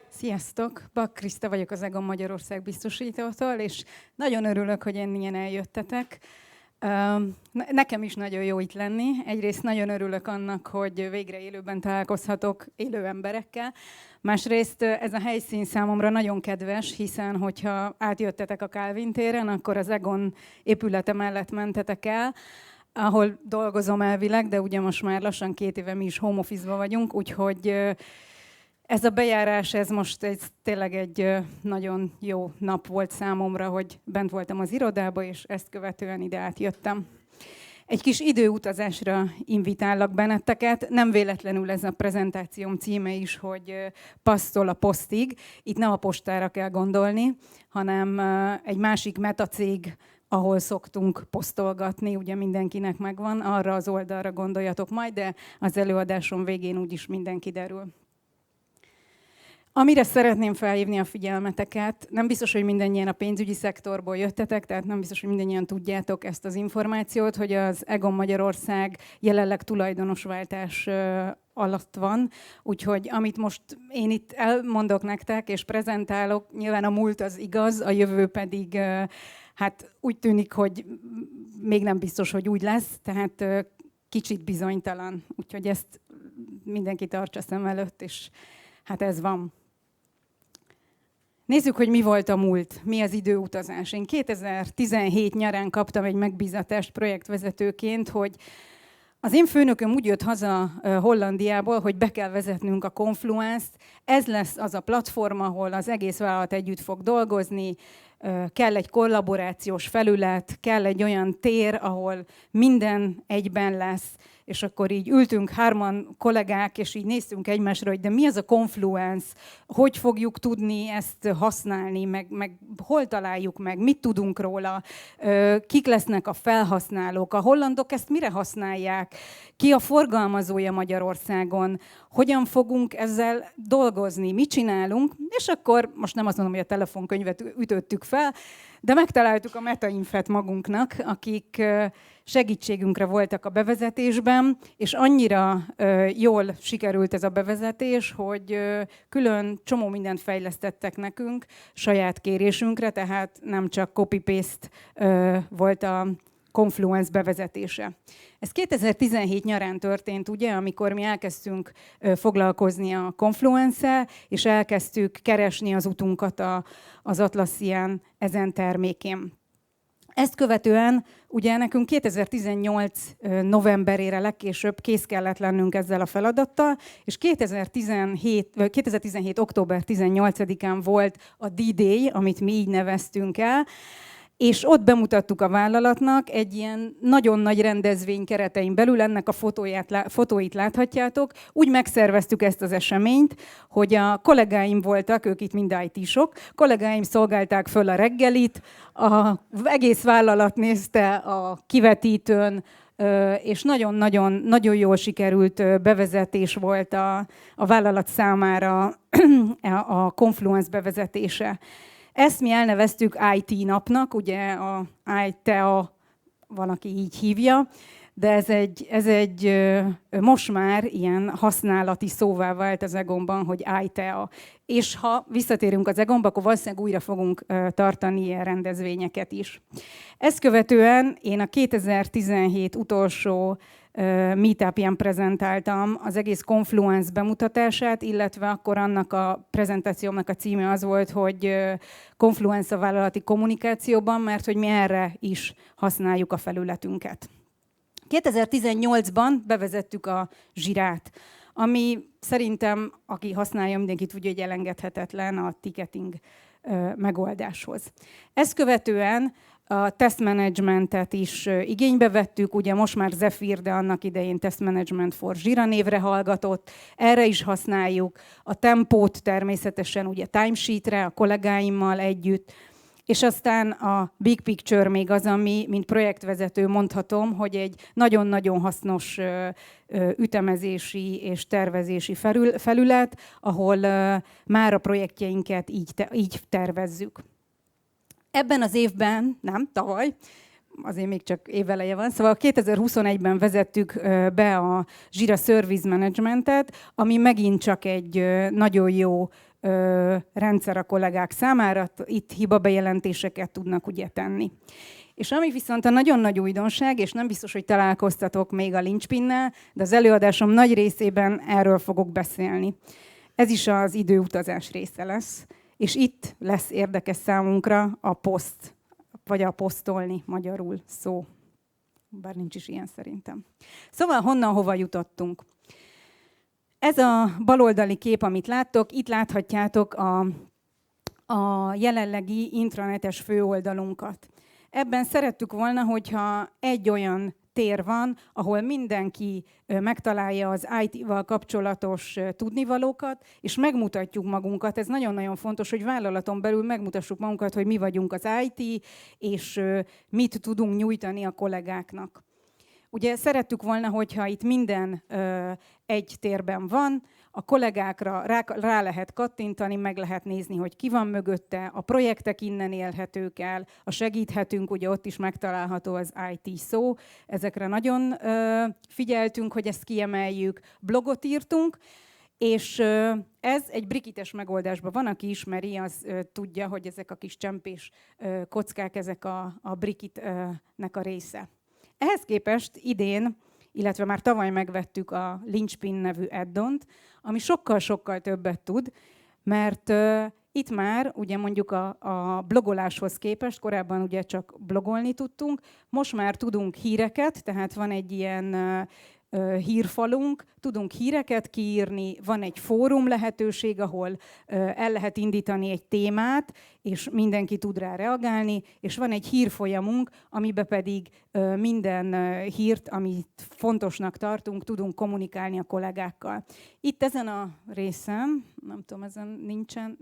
Sziasztok! Bak Kriszta vagyok az EGON Magyarország biztosítótól, és nagyon örülök, hogy ennyien eljöttetek. Nekem is nagyon jó itt lenni. Egyrészt nagyon örülök annak, hogy végre élőben találkozhatok élő emberekkel. Másrészt ez a helyszín számomra nagyon kedves, hiszen hogyha átjöttetek a Kálvin téren, akkor az EGON épülete mellett mentetek el, ahol dolgozom elvileg, de ugye most már lassan 2 éve mi is home office-ba vagyunk, úgyhogy ez a bejárás, ez most tényleg egy nagyon jó nap volt számomra, hogy bent voltam az irodába, és ezt követően ide átjöttem. Egy kis időutazásra invitállak benneteket. Nem véletlenül ez a prezentációm címe is, hogy passzol a posztig. Itt nem a postára kell gondolni, hanem egy másik metacég, ahol szoktunk posztolgatni, ugye mindenkinek megvan, arra az oldalra gondoljatok majd, de az előadásom végén úgyis minden kiderül. Amire szeretném felhívni a figyelmeteket, nem biztos, hogy mindannyian a pénzügyi szektorból jöttetek, tehát nem biztos, hogy mindannyian tudjátok ezt az információt, hogy az EGON Magyarország jelenleg tulajdonosváltás alatt van, úgyhogy amit most én itt elmondok nektek és prezentálok, nyilván a múlt az igaz, a jövő pedig hát úgy tűnik, hogy még nem biztos, hogy úgy lesz, tehát kicsit bizonytalan, úgyhogy ezt mindenki tartsa szem előtt, és hát ez van. Nézzük, hogy mi volt a múlt, mi az időutazás. Én 2017 nyarán kaptam egy megbízatást projektvezetőként, hogy az én főnököm úgy jött haza Hollandiából, hogy be kell vezetnünk a Confluence-t. Ez lesz az a platform, ahol az egész vállalat együtt fog dolgozni, kell egy kollaborációs felület, kell egy olyan tér, ahol minden egyben lesz, és akkor így ültünk 3 kollégák, és így néztünk egymásra, hogy de mi az a Confluence, hogy fogjuk tudni ezt használni, meg hol találjuk meg, mit tudunk róla, kik lesznek a felhasználók, a hollandok ezt mire használják, ki a forgalmazója Magyarországon, hogyan fogunk ezzel dolgozni, mit csinálunk, és akkor most nem azt mondom, hogy a telefonkönyvet ütöttük fel, de megtaláltuk a MetaInfet magunknak, akik segítségünkre voltak a bevezetésben, és annyira jól sikerült ez a bevezetés, hogy külön csomó mindent fejlesztettek nekünk saját kérésünkre, tehát nem csak copy-paste volt a Confluence bevezetése. Ez 2017 nyarán történt, ugye, amikor mi elkezdtünk foglalkozni a Confluence-szel, és elkezdtük keresni az utunkat az Atlassian ezen termékén. Ezt követően ugye nekünk 2018 novemberére legkésőbb kész kellett lennünk ezzel a feladattal, és 2017 október 18-án volt a D-Day, amit mi így neveztünk el, és ott bemutattuk a vállalatnak egy ilyen nagyon nagy rendezvény keretein belül, ennek a fotóit láthatjátok. Úgy megszerveztük ezt az eseményt, hogy a kollégáim voltak, ők itt mind IT-sok, kollégáim szolgálták föl a reggelit, az egész vállalat nézte a kivetítőn, és nagyon jól sikerült bevezetés volt a vállalat számára a Confluence bevezetése. Ezt mi elneveztük IT napnak, ugye a ITEA van, aki így hívja, de ez egy most már ilyen használati szóvá vált az EGON-ban, hogy ITEA. És ha visszatérünk az EGON-ba, akkor valószínűleg újra fogunk tartani ilyen rendezvényeket is. Ezt követően én a 2017 utolsó meetupján prezentáltam az egész Confluence bemutatását, illetve akkor annak a prezentációmnak a címe az volt, hogy Confluence a vállalati kommunikációban, mert hogy mi erre is használjuk a felületünket. 2018-ban bevezettük a Zsirát, ami szerintem, aki használja, mindenki tudja, hogy elengedhetetlen a ticketing megoldáshoz. Ezt követően a test managementet is igénybe vettük, ugye most már Zephyr, de annak idején Test Management for Jira névre hallgatott, erre is használjuk, a tempót természetesen ugye timesheetre, a kollégáimmal együtt, és aztán a big picture még az, ami, mint projektvezető mondhatom, hogy egy nagyon-nagyon hasznos ütemezési és tervezési felület, ahol már a projektjeinket így tervezzük. Ebben az évben, nem, tavaly, azért még csak éveleje van. Szóval 2021-ben vezettük be a Jira Service Managementet, ami megint csak egy nagyon jó rendszer a kollégák számára. Itt hibabejelentéseket tudnak ugye tenni. És ami viszont a nagyon nagy újdonság, és nem biztos, hogy találkoztatok még a Linchpinnel, de az előadásom nagy részében erről fogok beszélni. Ez is az időutazás része lesz, és itt lesz érdekes számunkra a poszt, vagy a posztolni magyarul szó. Bár nincs is ilyen szerintem. Szóval honnan, hova jutottunk? Ez a baloldali kép, amit láttok, itt láthatjátok a jelenlegi intranetes főoldalunkat. Ebben szerettük volna, hogyha egy olyan tér van, ahol mindenki megtalálja az IT-val kapcsolatos tudnivalókat, és megmutatjuk magunkat. Ez nagyon-nagyon fontos, hogy vállalaton belül megmutassuk magunkat, hogy mi vagyunk az IT, és mit tudunk nyújtani a kollégáknak. Ugye szerettük volna, hogyha itt minden egy térben van, a kollégákra rá lehet kattintani, meg lehet nézni, hogy ki van mögötte, a projektek innen élhetők el, a segíthetünk, ugye ott is megtalálható az IT szó. Ezekre nagyon figyeltünk, hogy ezt kiemeljük, blogot írtunk, és ez egy brikites megoldásban van, aki ismeri, az tudja, hogy ezek a kis csempés kockák, ezek a brikitnek a része. Ehhez képest idén, illetve már tavaly megvettük a Linchpin nevű add-ont, ami sokkal-sokkal többet tud, mert itt már ugye mondjuk a blogoláshoz képest, korábban ugye csak blogolni tudtunk, most már tudunk híreket, tehát van egy ilyen hírfalunk, tudunk híreket kiírni, van egy fórum lehetőség, ahol el lehet indítani egy témát, és mindenki tud rá reagálni, és van egy hírfolyamunk, amiben pedig minden hírt, amit fontosnak tartunk, tudunk kommunikálni a kollégákkal. Itt ezen a részen, nem tudom, ezen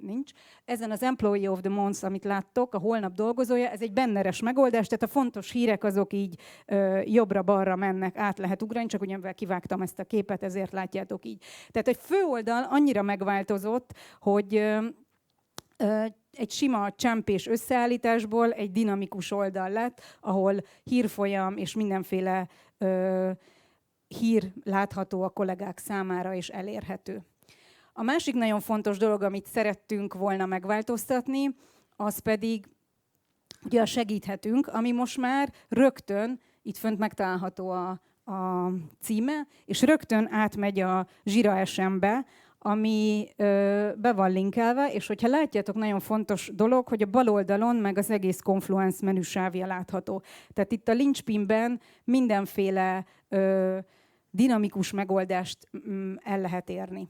nincs, ezen az Employee of the Month, amit láttok, a holnap dolgozója, ez egy banneres megoldás, tehát a fontos hírek azok így jobbra-balra mennek, át lehet ugrani, csak ugye kivágtam ezt a képet, ezért látjátok így. Tehát egy főoldal annyira megváltozott, hogy egy sima csempés összeállításból egy dinamikus oldal lett, ahol hírfolyam és mindenféle hír látható a kollégák számára és elérhető. A másik nagyon fontos dolog, amit szerettünk volna megváltoztatni, az pedig ugye a segíthetünk, ami most már rögtön, itt fönt megtalálható a címe, és rögtön átmegy a Jira SM-be, ami be van linkelve, és hogyha látjátok, nagyon fontos dolog, hogy a bal oldalon meg az egész Confluence menüsávja látható. Tehát itt a Linchpinben mindenféle dinamikus megoldást el lehet érni.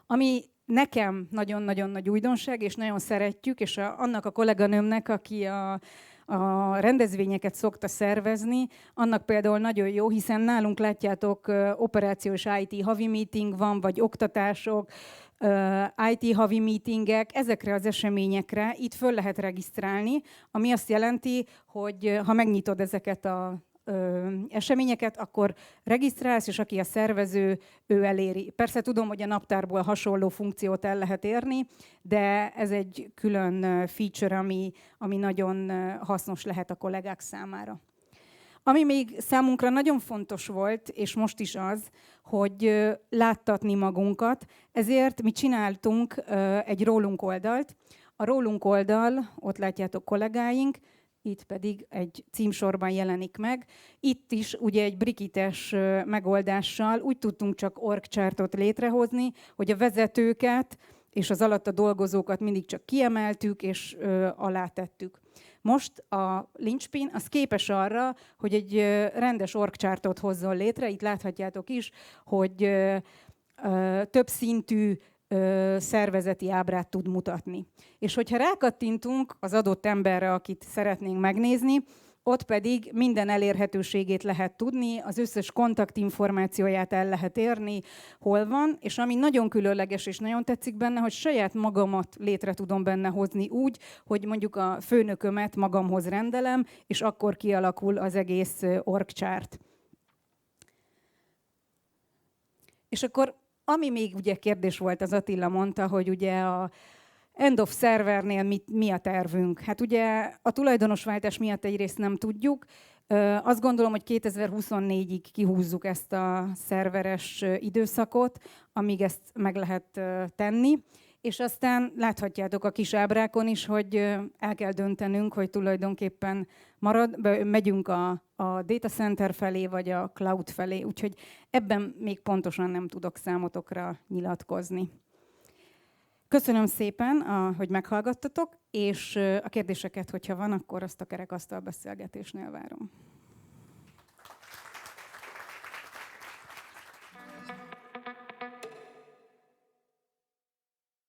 Ami nekem nagyon-nagyon nagy újdonság, és nagyon szeretjük, és annak a kolléganőmnek, aki a rendezvényeket szokta szervezni, annak például nagyon jó, hiszen nálunk látjátok, operációs IT havi meeting van, vagy oktatások, IT havi meetingek, ezekre az eseményekre itt föl lehet regisztrálni, ami azt jelenti, hogy ha megnyitod ezeket az eseményeket, akkor regisztrálsz, és aki a szervező, ő eléri. Persze tudom, hogy a naptárból hasonló funkciót el lehet érni, de ez egy külön feature, ami nagyon hasznos lehet a kollégák számára. Ami még számunkra nagyon fontos volt, és most is az, hogy láttatni magunkat, ezért mi csináltunk egy rólunk oldalt. A rólunk oldal, ott látjátok kollégáink, itt pedig egy címsorban jelenik meg. Itt is ugye egy brikites megoldással úgy tudtunk csak org chartot létrehozni, hogy a vezetőket és az alatta dolgozókat mindig csak kiemeltük és alátettük. Most a Linchpin az képes arra, hogy egy rendes org chartot hozzon létre. Itt láthatjátok is, hogy több szintű szervezeti ábrát tud mutatni. És hogyha rákattintunk az adott emberre, akit szeretnénk megnézni, ott pedig minden elérhetőségét lehet tudni, az összes kontaktinformációját el lehet érni, hol van, és ami nagyon különleges és nagyon tetszik benne, hogy saját magamat létre tudom benne hozni úgy, hogy mondjuk a főnökömet magamhoz rendelem, és akkor kialakul az egész org chart. És akkor ami még ugye kérdés volt, az Attila mondta, hogy ugye End of servernél mi a tervünk? Hát ugye a tulajdonosváltás miatt egyrészt nem tudjuk. Azt gondolom, hogy 2024-ig kihúzzuk ezt a szerveres időszakot, amíg ezt meg lehet tenni. És aztán láthatjátok a kis ábrákon is, hogy el kell döntenünk, hogy tulajdonképpen megyünk a data center felé, vagy a cloud felé. Úgyhogy ebben még pontosan nem tudok számotokra nyilatkozni. Köszönöm szépen, hogy meghallgattatok, és a kérdéseket, hogyha van, akkor azt a kerekasztal beszélgetésnél várom.